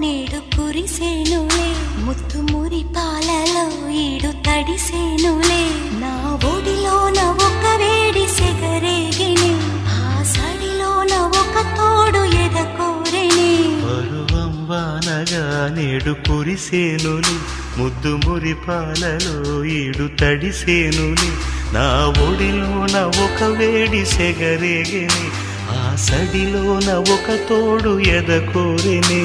నేడు కురిసేనులే ముత్తు మురి పాలలో ఈడు తడిసేనులే నా ఒడిలోన ఒక వేడి సెగరేగిని ఆ సడిలోన ఒక తోడు ఎదకోరెని పరువం వానగా నేడు కురిసేనులే ముద్దు మురి పాలలో ఈడు తడిసేనులే నా ఒడిలోన ఒక వేడి సెగరేగిని ఆ సడిలోన ఒక తోడు ఎదకోరెని